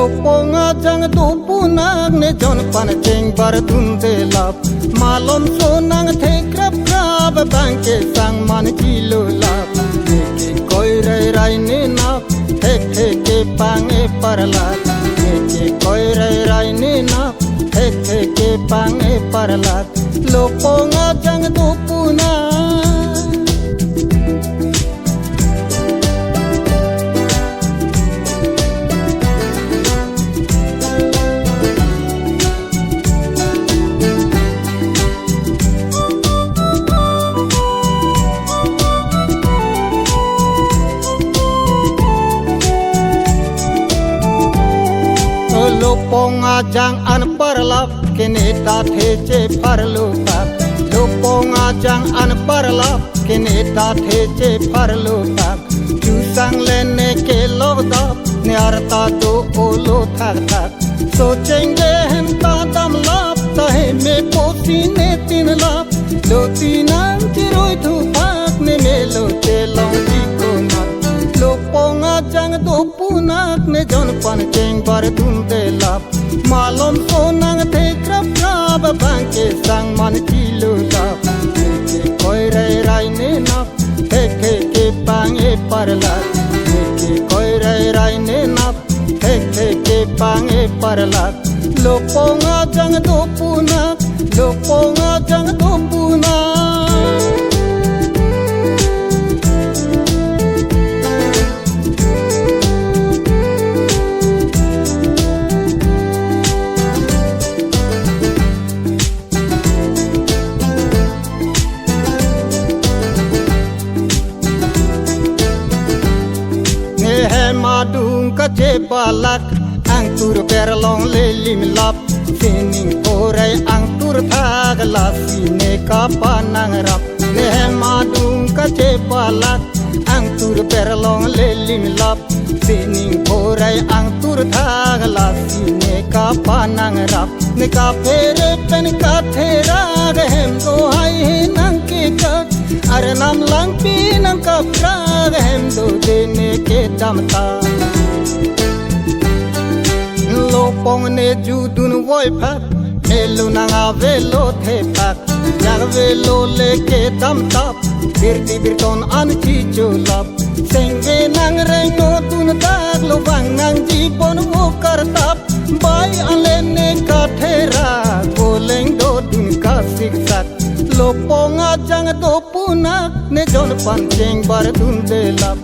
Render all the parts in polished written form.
Loponga jang dupunak ne jon pan cheng bar dun de lap malom sonang the krap krap banke sang man kilo lap ke koi rai rai ne nap the ke pange parlat ke koi rai rai ne nap the ke pange parlat loponga jang dupunak Loponga jang an parlap kene ta the che parlo tak Loponga jang an parlap kene ta the che parlo tak chu sang lene ke lovda ne arta do olo thak thak sochenge hen ta dam lap ta he me posi ne tin lap lo tinan tiroi thu pak ne me lo te long ti ko na Loponga jang do punak ne jon pan cheng bar dun de lap malom sonang the krap krap banke sang man kilo lap ke koi rai rai ne nap ke pange parlat ke koi rai rai ne nap ke pange parlat Loponga jang do punak Loponga jang do punak Madung ka je balak ang tur perlong le lim lap sining orai ang tur thagla sine ka panang rap ne madung ka je balak ang tur perlong le lim lap sining orai ang tur thagla sine ka panang rap ne ka pere pen ka thera hem do hai nang ke ka ar nam lang pinang ka pra hem do dene ke damta Lopong ne judun voi pak elu nang avelo the pak jag velo leke dam tap birti birton an chi chulap senge nang rengo tun tak lo wangang jipon wo kartap bai alene ka thera goleng do dun ka siksak Loponga jang do punak ne jon pan cheng bar dun de lap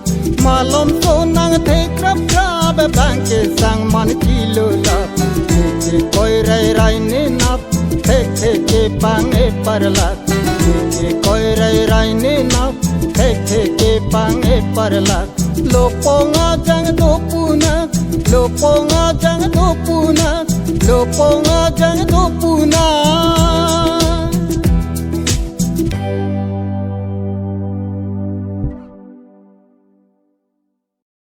malom sonang the krap krap banke sang man kilo lap ke koi rai rai ne nap ke pange parlat ke koi rai rai ne nap ke pange parlat Loponga jang do punak Loponga jang do punak Loponga jang do punak